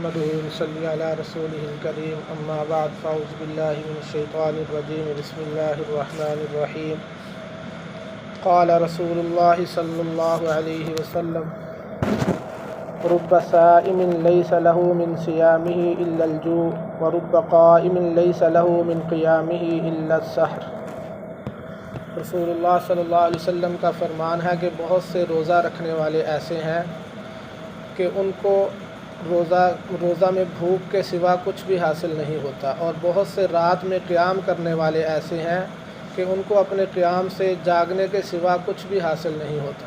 نحمده ونصلي على رسوله الكريم اما بعد فاعوذ بالله من الشيطان الرجيم بسم الله الرحمن الرحيم قال رسول الله صلى الله عليه وسلم رب صائم ليس له من صيامه إلا الجوع ورب قائم ليس له من قيامه إلا السحر۔ رسول اللہ صلی اللہ علیہ وسلم کا فرمان ہے کہ بہت سے روزہ رکھنے والے ایسے ہیں کہ ان کو روزہ میں بھوک کے سوا کچھ بھی حاصل نہیں ہوتا، اور بہت سے رات میں قیام کرنے والے ایسے ہیں کہ ان کو اپنے قیام سے جاگنے کے سوا کچھ بھی حاصل نہیں ہوتا۔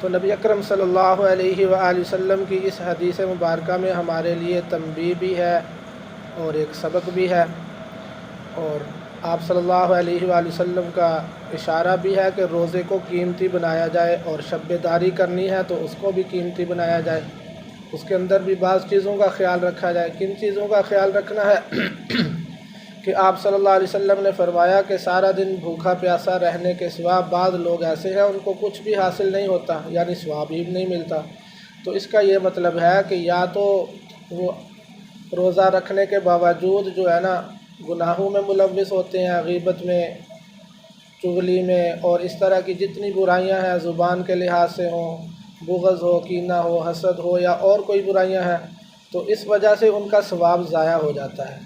تو نبی اکرم صلی اللہ علیہ وآلہ وسلم کی اس حدیث مبارکہ میں ہمارے لیے تنبیہ بھی ہے اور ایک سبق بھی ہے، اور آپ صلی اللہ علیہ وآلہ وسلم کا اشارہ بھی ہے کہ روزے کو قیمتی بنایا جائے، اور شب داری کرنی ہے تو اس کو بھی قیمتی بنایا جائے، اس کے اندر بھی بعض چیزوں کا خیال رکھا جائے۔ کن چیزوں کا خیال رکھنا ہے کہ آپ صلی اللہ علیہ وسلم نے فرمایا کہ سارا دن بھوکا پیاسا رہنے کے سوا بعض لوگ ایسے ہیں ان کو کچھ بھی حاصل نہیں ہوتا، یعنی ثواب ہی نہیں ملتا۔ تو اس کا یہ مطلب ہے کہ یا تو وہ روزہ رکھنے کے باوجود جو ہے نا گناہوں میں ملوث ہوتے ہیں، غیبت میں، چغلی میں، اور اس طرح کی جتنی برائیاں ہیں زبان کے لحاظ سے ہوں، بغض ہو، کینہ ہو، حسد ہو، یا اور کوئی برائیاں ہیں، تو اس وجہ سے ان کا ثواب ضائع ہو جاتا ہے۔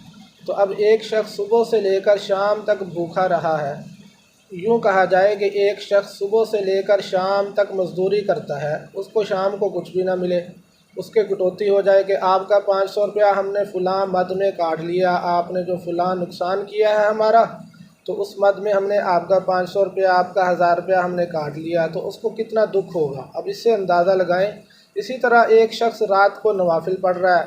تو اب ایک شخص صبح سے لے کر شام تک بھوکا رہا ہے، یوں کہا جائے کہ ایک شخص صبح سے لے کر شام تک مزدوری کرتا ہے، اس کو شام کو کچھ بھی نہ ملے، اس کے کٹوتی ہو جائے کہ آپ کا 500 روپیہ ہم نے فلاں مد میں کاٹ لیا، آپ نے جو فلاں نقصان کیا ہے ہمارا، تو اس مد میں ہم نے آپ کا 500 روپیہ، آپ کا 1000 روپیہ ہم نے کاٹ لیا، تو اس کو کتنا دکھ ہوگا۔ اب اس سے اندازہ لگائیں۔ اسی طرح ایک شخص رات کو نوافل پڑھ رہا ہے،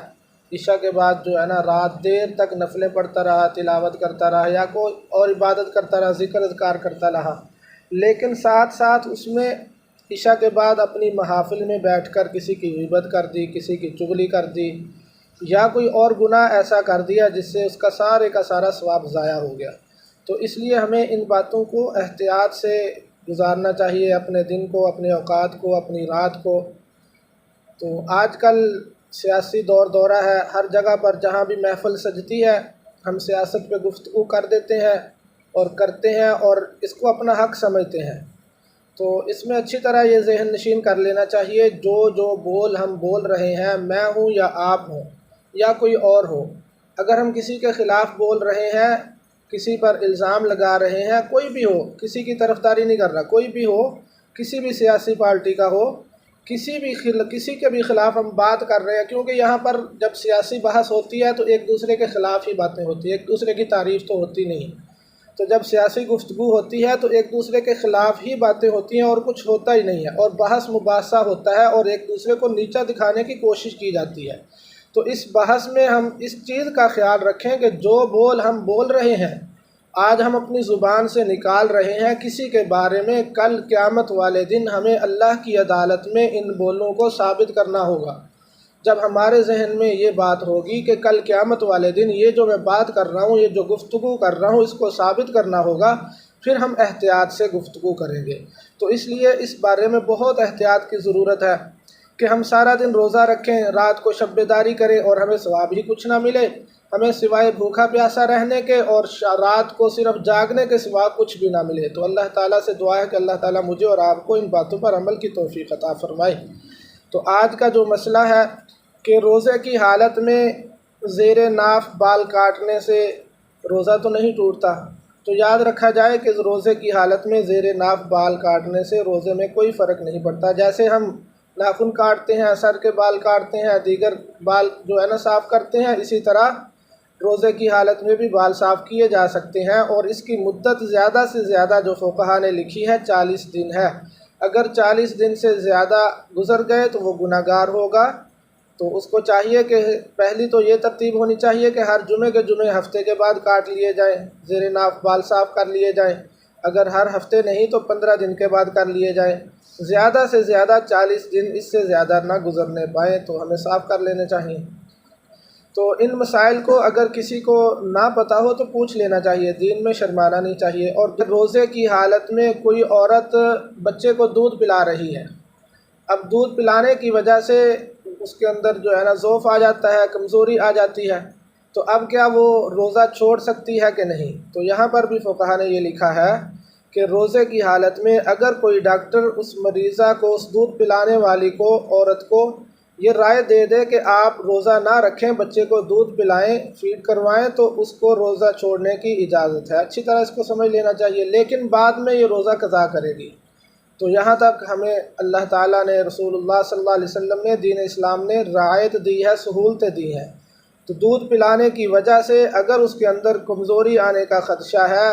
عشاء کے بعد جو ہے نا رات دیر تک نفلیں پڑھتا رہا، تلاوت کرتا رہا، یا کوئی اور عبادت کرتا رہا، ذکر اذکار کرتا رہا، لیکن ساتھ ساتھ اس میں عشاء کے بعد اپنی محافل میں بیٹھ کر کسی کی غیبت کر دی، کسی کی چغلی کر دی، یا کوئی اور گناہ ایسا کر دیا جس سے اس کا سارے کا سارا ثواب ضائع ہو گیا۔ تو اس لیے ہمیں ان باتوں کو احتیاط سے گزارنا چاہیے، اپنے دن کو، اپنے اوقات کو، اپنی رات کو۔ تو آج کل سیاسی دور دورہ ہے، ہر جگہ پر جہاں بھی محفل سجتی ہے ہم سیاست پہ گفتگو کر دیتے ہیں اور کرتے ہیں، اور اس کو اپنا حق سمجھتے ہیں۔ تو اس میں اچھی طرح یہ ذہن نشین کر لینا چاہیے، جو بول ہم بول رہے ہیں، میں ہوں یا آپ ہوں یا کوئی اور ہو، اگر ہم کسی کے خلاف بول رہے ہیں، کسی پر الزام لگا رہے ہیں، کوئی بھی ہو، کسی کی طرفداری نہیں کر رہا، کوئی بھی ہو، کسی بھی سیاسی پارٹی کا ہو، کسی کے بھی خلاف ہم بات کر رہے ہیں، کیونکہ یہاں پر جب سیاسی بحث ہوتی ہے تو ایک دوسرے کے خلاف ہی باتیں ہوتی ہیں، ایک دوسرے کی تعریف تو ہوتی نہیں۔ تو جب سیاسی گفتگو ہوتی ہے تو ایک دوسرے کے خلاف ہی باتیں ہوتی ہیں اور کچھ ہوتا ہی نہیں ہے، اور بحث مباحثہ ہوتا ہے اور ایک دوسرے کو نیچا دکھانے کی کوشش کی جاتی ہے۔ تو اس بحث میں ہم اس چیز کا خیال رکھیں کہ جو بول ہم بول رہے ہیں، آج ہم اپنی زبان سے نکال رہے ہیں کسی کے بارے میں، کل قیامت والے دن ہمیں اللہ کی عدالت میں ان بولوں کو ثابت کرنا ہوگا۔ جب ہمارے ذہن میں یہ بات ہوگی کہ کل قیامت والے دن یہ جو میں بات کر رہا ہوں، یہ جو گفتگو کر رہا ہوں، اس کو ثابت کرنا ہوگا، پھر ہم احتیاط سے گفتگو کریں گے۔ تو اس لیے اس بارے میں بہت احتیاط کی ضرورت ہے کہ ہم سارا دن روزہ رکھیں، رات کو شب داری کریں اور ہمیں ثواب ہی کچھ نہ ملے، ہمیں سوائے بھوکا پیاسا رہنے کے اور رات کو صرف جاگنے کے سوا کچھ بھی نہ ملے۔ تو اللہ تعالیٰ سے دعا ہے کہ اللہ تعالیٰ مجھے اور آپ کو ان باتوں پر عمل کی توفیق عطا فرمائے۔ تو آج کا جو مسئلہ ہے کہ روزے کی حالت میں زیر ناف بال کاٹنے سے روزہ تو نہیں ٹوٹتا، تو یاد رکھا جائے کہ روزے کی حالت میں زیر ناف بال کاٹنے سے روزے میں کوئی فرق نہیں پڑتا۔ جیسے ہم ناخن کاٹتے ہیں، سر کے بال کاٹتے ہیں، دیگر بال جو ہے نا صاف کرتے ہیں، اسی طرح روزے کی حالت میں بھی بال صاف کیے جا سکتے ہیں، اور اس کی مدت زیادہ سے زیادہ جو فقہا نے لکھی ہے 40 دن ہے۔ اگر 40 دن سے زیادہ گزر گئے تو وہ گناہ گار ہوگا۔ تو اس کو چاہیے کہ پہلی تو یہ ترتیب ہونی چاہیے کہ ہر جمعے کے جمعے ہفتے کے بعد کاٹ لیے جائیں، زیر ناف بال صاف کر لیے جائیں، اگر ہر ہفتے نہیں تو 15 دن کے بعد کر لیے جائیں، زیادہ سے زیادہ 40 دن، اس سے زیادہ نہ گزرنے پائیں تو ہمیں صاف کر لینے چاہیے۔ تو ان مسائل کو اگر کسی کو نہ پتہ ہو تو پوچھ لینا چاہیے، دین میں شرمانا نہیں چاہیے۔ اور روزے کی حالت میں کوئی عورت بچے کو دودھ پلا رہی ہے، اب دودھ پلانے کی وجہ سے اس کے اندر جو ہے نا ضعف آ جاتا ہے، کمزوری آ جاتی ہے، تو اب کیا وہ روزہ چھوڑ سکتی ہے کہ نہیں؟ تو یہاں پر بھی فقہا نے یہ لکھا ہے کہ روزے کی حالت میں اگر کوئی ڈاکٹر اس مریضہ کو، اس دودھ پلانے والی کو، عورت کو یہ رائے دے دے کہ آپ روزہ نہ رکھیں، بچے کو دودھ پلائیں، فیڈ کروائیں، تو اس کو روزہ چھوڑنے کی اجازت ہے۔ اچھی طرح اس کو سمجھ لینا چاہیے، لیکن بعد میں یہ روزہ قضا کرے گی۔ تو یہاں تک ہمیں اللہ تعالیٰ نے، رسول اللہ صلی اللہ علیہ وسلم نے، دین اسلام نے رعایت دی ہے، سہولتیں دی ہیں۔ تو دودھ پلانے کی وجہ سے اگر اس کے اندر کمزوری آنے کا خدشہ ہے،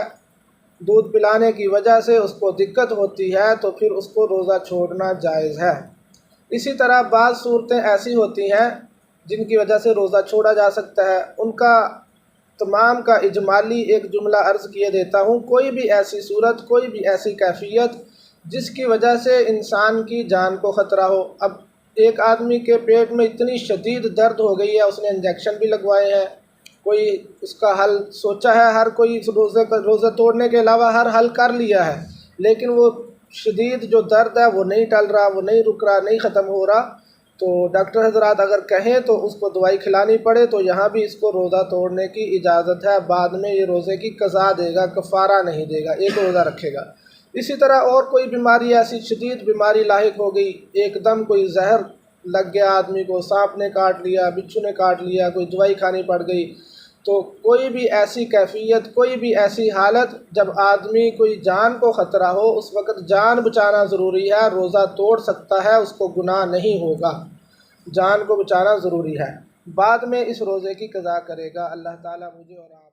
دودھ پلانے کی وجہ سے اس کو دقت ہوتی ہے، تو پھر اس کو روزہ چھوڑنا جائز ہے۔ اسی طرح بعض صورتیں ایسی ہوتی ہیں جن کی وجہ سے روزہ چھوڑا جا سکتا ہے، ان کا تمام کا اجمالی ایک جملہ عرض کیے دیتا ہوں۔ کوئی بھی ایسی صورت، کوئی بھی ایسی کیفیت جس کی وجہ سے انسان کی جان کو خطرہ ہو۔ اب ایک آدمی کے پیٹ میں اتنی شدید درد ہو گئی ہے، اس نے انجیکشن بھی لگوائے ہیں، کوئی اس کا حل سوچا ہے، ہر کوئی روزہ توڑنے کے علاوہ ہر حل کر لیا ہے، لیکن وہ شدید جو درد ہے وہ نہیں ٹل رہا، وہ نہیں رک رہا، نہیں ختم ہو رہا، تو ڈاکٹر حضرات اگر کہیں تو اس کو دوائی کھلانی پڑے تو یہاں بھی اس کو روزہ توڑنے کی اجازت ہے۔ بعد میں یہ روزے کی قضا دے گا، کفارہ نہیں دے گا، ایک روزہ رکھے گا۔ اسی طرح اور کوئی بیماری، ایسی شدید بیماری لاحق ہو گئی، ایک دم کوئی زہر لگ گیا آدمی کو، سانپ نے کاٹ لیا، بچھو نے کاٹ لیا، کوئی دوائی کھانی پڑ گئی، تو کوئی بھی ایسی کیفیت، کوئی بھی ایسی حالت جب آدمی کوئی جان کو خطرہ ہو، اس وقت جان بچانا ضروری ہے۔ روزہ توڑ سکتا ہے، اس کو گناہ نہیں ہوگا، جان کو بچانا ضروری ہے، بعد میں اس روزے کی قضا کرے گا۔ اللہ تعالیٰ مجھے اور آپ